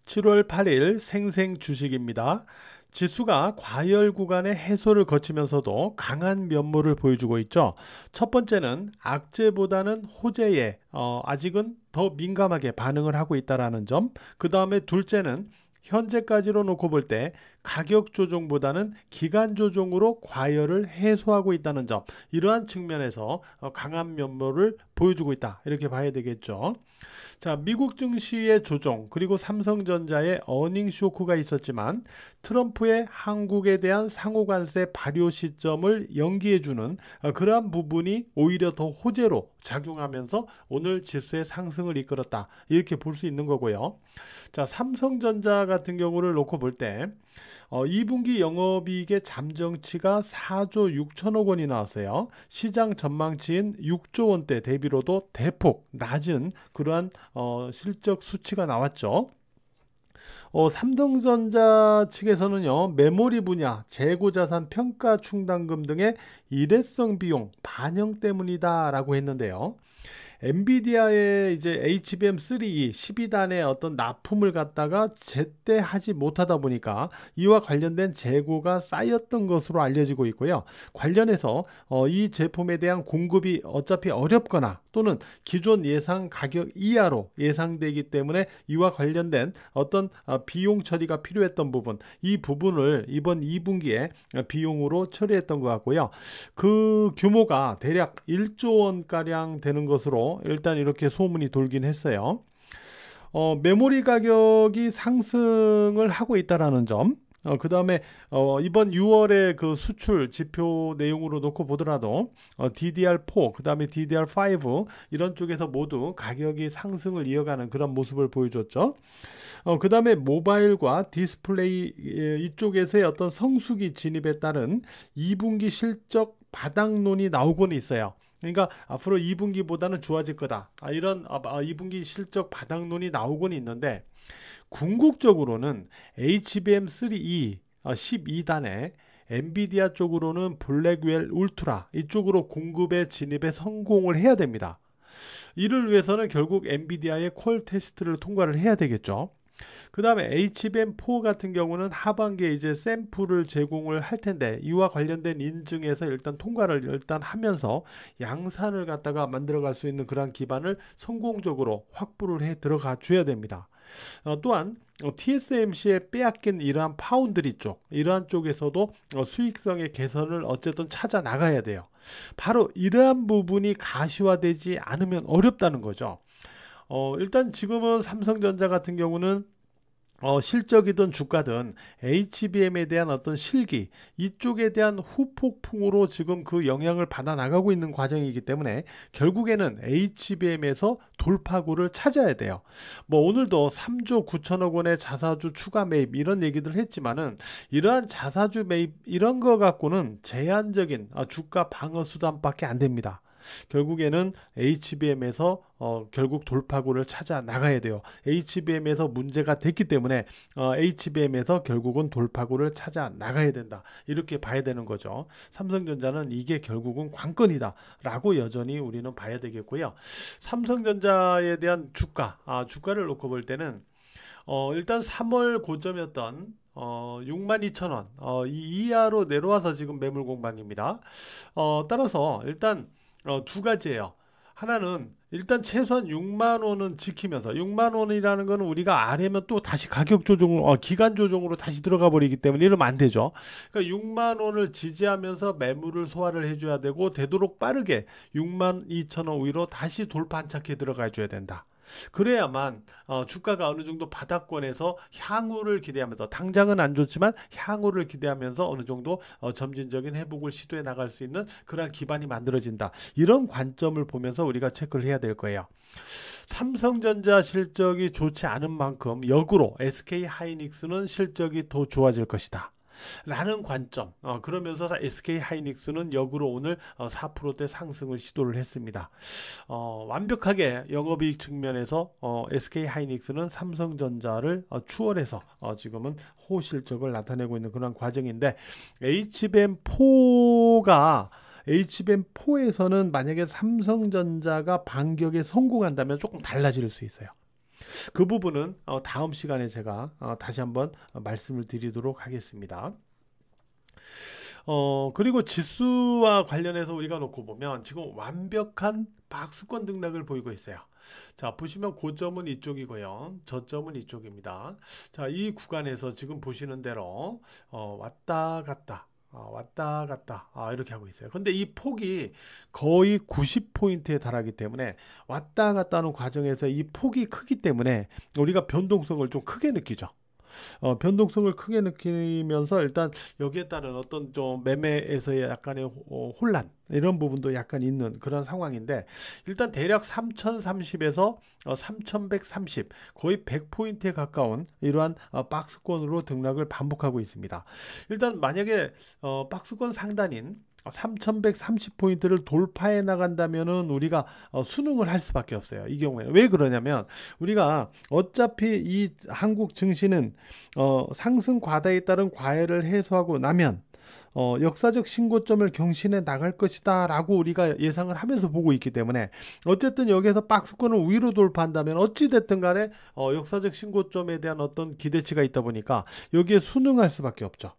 7월 8일 생생 주식입니다. 지수가 과열 구간의 해소를 거치면서도 강한 면모를 보여주고 있죠. 첫 번째는 악재보다는 호재에 아직은 더 민감하게 반응을 하고 있다는 점. 그 다음에 둘째는 현재까지로 놓고 볼 때 가격 조정보다는 기간 조정으로 과열을 해소하고 있다는 점, 이러한 측면에서 강한 면모를 보여주고 있다, 이렇게 봐야 되겠죠. 자, 미국 증시의 조정, 그리고 삼성전자의 어닝 쇼크가 있었지만 트럼프의 한국에 대한 상호관세 발효 시점을 연기해주는 그러한 부분이 오히려 더 호재로 작용하면서 오늘 지수의 상승을 이끌었다, 이렇게 볼 수 있는 거고요. 자, 삼성전자 같은 경우를 놓고 볼 때 2분기 영업이익의 잠정치가 4조 6천억 원이 나왔어요. 시장 전망치인 6조 원대 대비로도 대폭 낮은 그러한 실적 수치가 나왔죠. 삼성전자 측에서는요, 메모리 분야 재고자산 평가 충당금 등의 일회성 비용 반영 때문이다라고 했는데요. 엔비디아의 이제 HBM3E 12단의 어떤 납품을 갖다가 제때 하지 못하다 보니까 이와 관련된 재고가 쌓였던 것으로 알려지고 있고요. 관련해서 이 제품에 대한 공급이 어차피 어렵거나 또는 기존 예상 가격 이하로 예상되기 때문에 이와 관련된 어떤 비용 처리가 필요했던 부분, 이 부분을 이번 2분기에 비용으로 처리했던 것 같고요. 그 규모가 대략 1조 원가량 되는 것으로 일단 이렇게 소문이 돌긴 했어요. 메모리 가격이 상승을 하고 있다는 점, 그 다음에 이번 6월의 그 수출 지표 내용으로 놓고 보더라도 DDR4, 그 다음에 DDR5 이런 쪽에서 모두 가격이 상승을 이어가는 그런 모습을 보여줬죠. 그 다음에 모바일과 디스플레이 이쪽에서의 어떤 성수기 진입에 따른 2분기 실적 바닥론이 나오고는 있어요. 그러니까 앞으로 2분기보다는 좋아질 거다, 이런 2분기 실적 바닥론이 나오고는 있는데, 궁극적으로는 HBM3E 12단에 엔비디아 쪽으로는 블랙웰 울트라 이쪽으로 공급에 진입에 성공을 해야 됩니다. 이를 위해서는 결국 엔비디아의 퀄 테스트를 통과를 해야 되겠죠. 그 다음에 HBM4 같은 경우는 하반기에 이제 샘플을 제공을 할 텐데, 이와 관련된 인증에서 일단 통과를 일단 하면서 양산을 갖다가 만들어 갈 수 있는 그런 기반을 성공적으로 확보를 해 들어가 줘야 됩니다. 또한 TSMC에 빼앗긴 이러한 파운드리 쪽, 이러한 쪽에서도 수익성의 개선을 어쨌든 찾아 나가야 돼요. 바로 이러한 부분이 가시화되지 않으면 어렵다는 거죠. 일단 지금은 삼성전자 같은 경우는 실적이든 주가든 HBM에 대한 어떤 실기, 이쪽에 대한 후폭풍으로 지금 그 영향을 받아 나가고 있는 과정이기 때문에 결국에는 HBM에서 돌파구를 찾아야 돼요. 뭐 오늘도 3조 9천억 원의 자사주 추가 매입 이런 얘기들 했지만은, 이러한 자사주 매입 이런 거 갖고는 제한적인 주가 방어 수단밖에 안 됩니다. 결국에는 HBM에서 결국 돌파구를 찾아 나가야 돼요. HBM에서 문제가 됐기 때문에 HBM에서 결국은 돌파구를 찾아 나가야 된다, 이렇게 봐야 되는 거죠. 삼성전자는 이게 결국은 관건이다 라고 여전히 우리는 봐야 되겠고요. 삼성전자에 대한 주가를 놓고 볼 때는 일단 3월 고점이었던 62,000원 이 이하로 내려와서 지금 매물 공방입니다. 따라서 일단 두 가지예요. 하나는 일단 최소한 6만 원은 지키면서, 6만 원이라는 거는 우리가 아래면 또 다시 가격 조정을 기간 조정으로 다시 들어가 버리기 때문에 이러면 안 되죠. 그러니까 6만 원을 지지하면서 매물을 소화를 해줘야 되고, 되도록 빠르게 6만 2천 원 위로 다시 돌파 안착해 들어가 줘야 된다. 그래야만 주가가 어느 정도 바닥권에서 향후를 기대하면서, 당장은 안 좋지만 향후를 기대하면서 어느 정도 점진적인 회복을 시도해 나갈 수 있는 그러한 기반이 만들어진다, 이런 관점을 보면서 우리가 체크를 해야 될 거예요. 삼성전자 실적이 좋지 않은 만큼 역으로 SK하이닉스는 실적이 더 좋아질 것이다 라는 관점. 그러면서 SK하이닉스는 역으로 오늘 4%대 상승을 시도를 했습니다. 완벽하게 영업이익 측면에서 SK하이닉스는 삼성전자를 추월해서 지금은 호실적을 나타내고 있는 그런 과정인데, HBM4에서는 만약에 삼성전자가 반격에 성공한다면 조금 달라질 수 있어요. 그 부분은 다음 시간에 제가 다시 한번 말씀을 드리도록 하겠습니다. 그리고 지수와 관련해서 우리가 놓고 보면 지금 완벽한 박스권 등락을 보이고 있어요. 자, 보시면 고점은 이쪽이고요. 저점은 이쪽입니다. 자, 이 구간에서 지금 보시는 대로 왔다 갔다 왔다 갔다 이렇게 하고 있어요. 근데 이 폭이 거의 90포인트에 달하기 때문에 왔다 갔다 하는 과정에서 이 폭이 크기 때문에 우리가 변동성을 좀 크게 느끼죠. 변동성을 크게 느끼면서 일단 여기에 따른 어떤 좀 매매에서의 약간의 혼란 이런 부분도 약간 있는 그런 상황인데, 일단 대략 3030에서 3130 거의 100포인트에 가까운 이러한 박스권으로 등락을 반복하고 있습니다. 일단 만약에 박스권 상단인 3130포인트를 돌파해 나간다면은 우리가 순응을 할 수밖에 없어요. 이 경우에는 왜 그러냐면, 우리가 어차피 이 한국 증시는 상승 과다에 따른 과열을 해소하고 나면 역사적 신고점을 경신해 나갈 것이다 라고 우리가 예상을 하면서 보고 있기 때문에, 어쨌든 여기에서 박스권을 위로 돌파한다면 어찌됐든 간에 역사적 신고점에 대한 어떤 기대치가 있다 보니까 여기에 순응할 수밖에 없죠.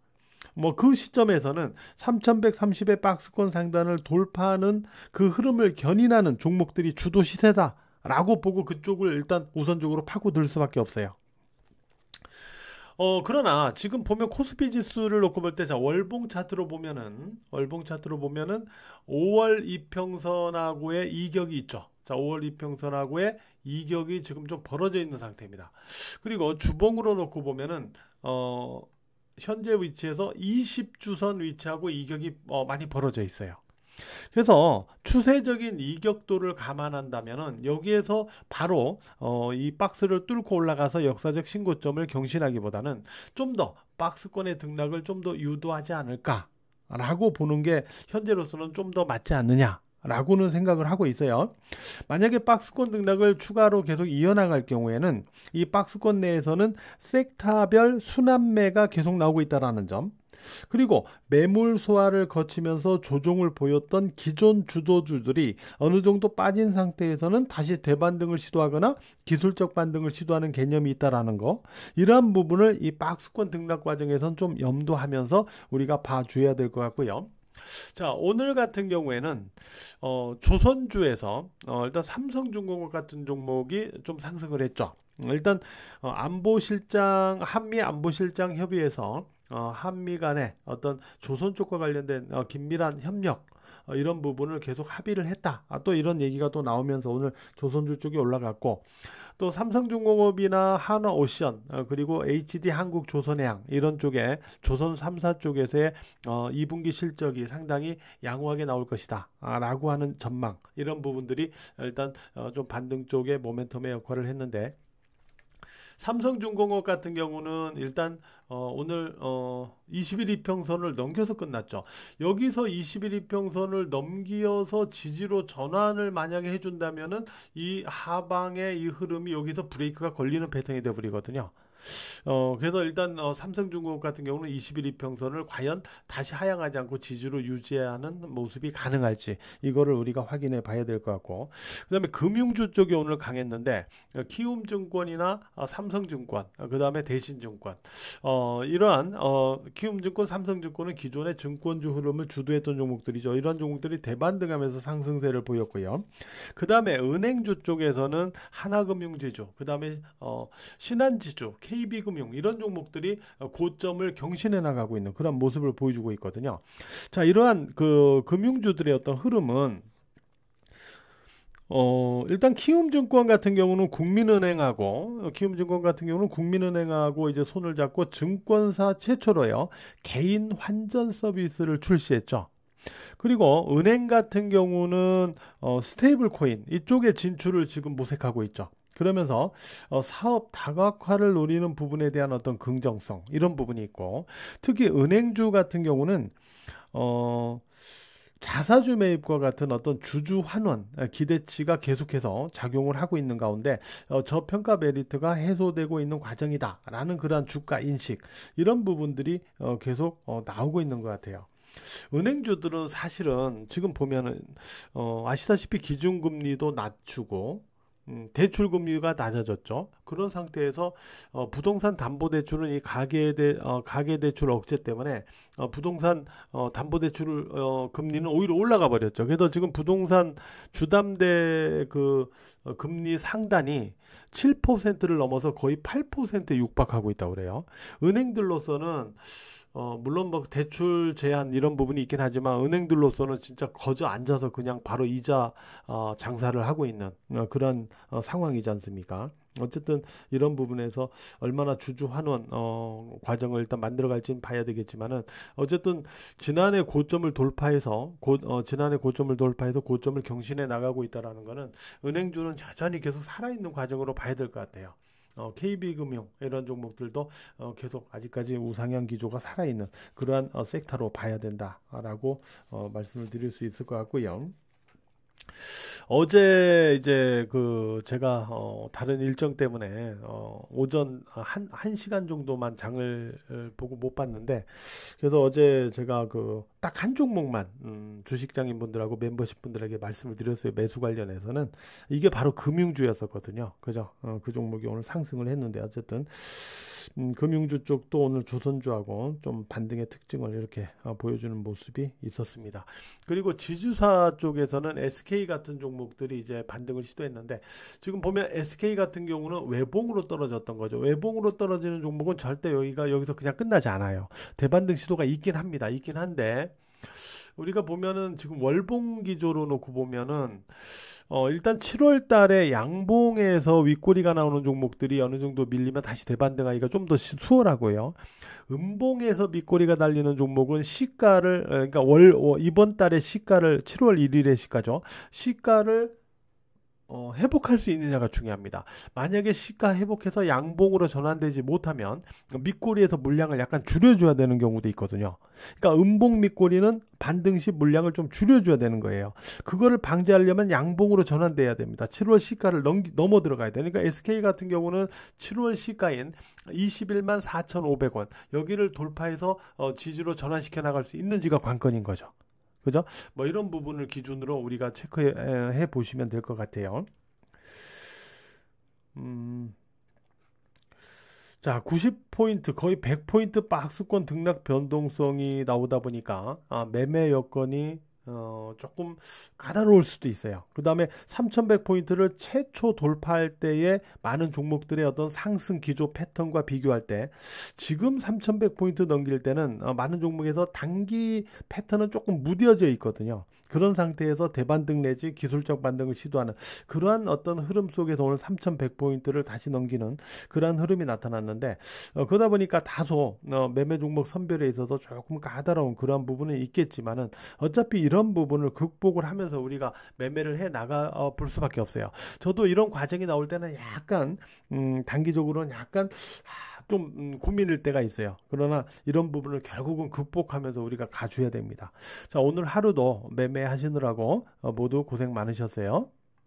뭐 그 시점에서는 3130의 박스권 상단을 돌파하는 그 흐름을 견인하는 종목들이 주도 시세다 라고 보고 그쪽을 일단 우선적으로 파고들 수밖에 없어요. 그러나 지금 보면 코스피 지수를 놓고 볼 때, 자, 월봉 차트로 보면은 5월 이평선하고의 이격이 있죠. 자, 5월 이평선하고의 이격이 지금 좀 벌어져 있는 상태입니다. 그리고 주봉으로 놓고 보면은 현재 위치에서 20주선 위치하고 이격이 많이 벌어져 있어요. 그래서 추세적인 이격도를 감안한다면은 여기에서 바로 이 박스를 뚫고 올라가서 역사적 신고점을 경신하기보다는 좀 더 박스권의 등락을 좀 더 유도하지 않을까라고 보는 게 현재로서는 좀 더 맞지 않느냐 라고는 생각을 하고 있어요. 만약에 박스권 등락을 추가로 계속 이어나갈 경우에는 이 박스권 내에서는 섹터별 순환매가 계속 나오고 있다는 점, 그리고 매물 소화를 거치면서 조정을 보였던 기존 주도주들이 어느 정도 빠진 상태에서는 다시 대반등을 시도하거나 기술적 반등을 시도하는 개념이 있다는 거, 이러한 부분을 이 박스권 등락 과정에선 좀 염두하면서 우리가 봐줘야 될 것 같고요. 자, 오늘 같은 경우에는 조선주에서 일단 삼성중공업 같은 종목이 좀 상승을 했죠. 일단 한미 안보실장 협의에서 한미 간의 어떤 조선 쪽과 관련된 긴밀한 협력 이런 부분을 계속 합의를 했다. 또 이런 얘기가 또 나오면서 오늘 조선주 쪽이 올라갔고, 또 삼성중공업이나 한화오션 그리고 HD 한국조선해양 이런 쪽에 조선 3사 쪽에서의 2분기 실적이 상당히 양호하게 나올 것이다 라고 하는 전망, 이런 부분들이 일단 좀 반등 쪽에 모멘텀의 역할을 했는데, 삼성중공업 같은 경우는 일단 오늘 21 이평선을 넘겨서 끝났죠. 여기서 21 이평선을 넘기어서 지지로 전환을 만약에 해준다면은 이 하방의 이 흐름이 여기서 브레이크가 걸리는 패턴이 되어버리거든요. 그래서 일단 삼성중공업 같은 경우는 21 이평선을 과연 다시 하향하지 않고 지지로 유지하는 모습이 가능할지, 이거를 우리가 확인해 봐야 될 것 같고, 그 다음에 금융주 쪽이 오늘 강했는데 키움증권이나 삼성증권, 그 다음에 대신증권, 이러한 키움증권, 삼성증권은 기존의 증권주 흐름을 주도했던 종목들이죠. 이런 종목들이 대반등하면서 상승세를 보였고요. 그 다음에 은행주 쪽에서는 하나금융지주, 그 다음에 신한지주, KB금융 이런 종목들이 고점을 경신해 나가고 있는 그런 모습을 보여주고 있거든요. 자, 이러한 그 금융주들의 어떤 흐름은 일단 키움증권 같은 경우는 국민은행하고 이제 손을 잡고 증권사 최초로요 개인 환전 서비스를 출시했죠. 그리고 은행 같은 경우는 스테이블 코인 이쪽에 진출을 지금 모색하고 있죠. 그러면서 사업 다각화를 노리는 부분에 대한 어떤 긍정성, 이런 부분이 있고, 특히 은행주 같은 경우는 자사주 매입과 같은 어떤 주주 환원 기대치가 계속해서 작용을 하고 있는 가운데 저평가 메리트가 해소되고 있는 과정이다라는 그러한 주가 인식, 이런 부분들이 계속 나오고 있는 것 같아요. 은행주들은 사실은 지금 보면은 아시다시피 기준금리도 낮추고 대출금리가 낮아졌죠. 그런 상태에서 부동산 담보대출은 이 가계대출 억제 때문에 부동산 담보대출 금리는 오히려 올라가 버렸죠. 그래서 지금 부동산 주담대 금리 상단이 7%를 넘어서 거의 8%에 육박하고 있다고 그래요. 은행들로서는 물론 뭐 대출 제한 이런 부분이 있긴 하지만 은행들로서는 진짜 거저 앉아서 그냥 바로 이자 장사를 하고 있는 그런 상황이지 않습니까? 어쨌든 이런 부분에서 얼마나 주주 환원 과정을 일단 만들어갈지는 봐야 되겠지만은 어쨌든 지난해 고점을 돌파해서 고점을 경신해 나가고 있다라는 거는 은행주는 여전히 계속 살아있는 과정으로 봐야 될 것 같아요. KB금융 이런 종목들도 계속 아직까지 우상향 기조가 살아있는 그러한 섹터로 봐야 된다라고 말씀을 드릴 수 있을 것 같고요. 어제 이제 제가 다른 일정 때문에 오전 한 시간 정도만 장을 보고 못 봤는데 그래서 어제 제가 딱 한 종목만 주식장인 분들하고 멤버십 분들에게 말씀을 드렸어요. 매수 관련해서는 이게 바로 금융주였었거든요. 그죠? 그 종목이 오늘 상승을 했는데 어쨌든 금융주 쪽도 오늘 조선주하고 좀 반등의 특징을 이렇게 보여주는 모습이 있었습니다. 그리고 지주사 쪽에서는 SK 같은 종목들이 이제 반등을 시도했는데 지금 보면 SK 같은 경우는 외봉으로 떨어졌던 거죠. 외봉으로 떨어지는 종목은 절대 여기서 그냥 끝나지 않아요. 대반등 시도가 있긴 합니다. 있긴 한데 우리가 보면은 지금 월봉 기조로 놓고 보면은 일단 7월 달에 양봉에서 윗꼬리가 나오는 종목들이 어느 정도 밀리면 다시 대반등하기가 좀 더 수월하고요. 음봉에서 밑꼬리가 달리는 종목은 시가를 그러니까 이번 달에 시가를 7월 1일의 시가죠. 시가를 회복할 수 있느냐가 중요합니다. 만약에 시가 회복해서 양봉으로 전환되지 못하면 밑꼬리에서 물량을 약간 줄여줘야 되는 경우도 있거든요. 그러니까 음봉 밑꼬리는 반등 시 물량을 좀 줄여줘야 되는 거예요. 그거를 방지하려면 양봉으로 전환돼야 됩니다. 7월 시가를 넘어 들어가야 돼요. 그러니까 SK 같은 경우는 7월 시가인 21만 4,500원 여기를 돌파해서 지지로 전환시켜 나갈 수 있는지가 관건인 거죠. 그죠? 뭐 이런 부분을 기준으로 우리가 체크해 보시면 될 것 같아요. 자, 90포인트, 거의 100포인트 박스권 등락 변동성이 나오다 보니까 매매 여건이 조금 까다로울 수도 있어요. 그 다음에 3100포인트를 최초 돌파할 때의 많은 종목들의 어떤 상승 기조 패턴과 비교할 때 지금 3100포인트 넘길 때는 많은 종목에서 단기 패턴은 조금 무뎌져 있거든요. 그런 상태에서 대반등 내지 기술적 반등을 시도하는 그러한 어떤 흐름 속에서 오늘 3100포인트를 다시 넘기는 그러한 흐름이 나타났는데 그러다 보니까 다소 매매 종목 선별에 있어서 조금 까다로운 그러한 부분은 있겠지만은 어차피 이런 부분을 극복을 하면서 우리가 매매를 해 나가 볼 수밖에 없어요. 저도 이런 과정이 나올 때는 약간 단기적으로는 약간 좀 고민일 때가 있어요. 그러나 이런 부분을 결국은 극복하면서 우리가 가줘야 됩니다. 자, 오늘 하루도 매매하시느라고 모두 고생 많으셨어요.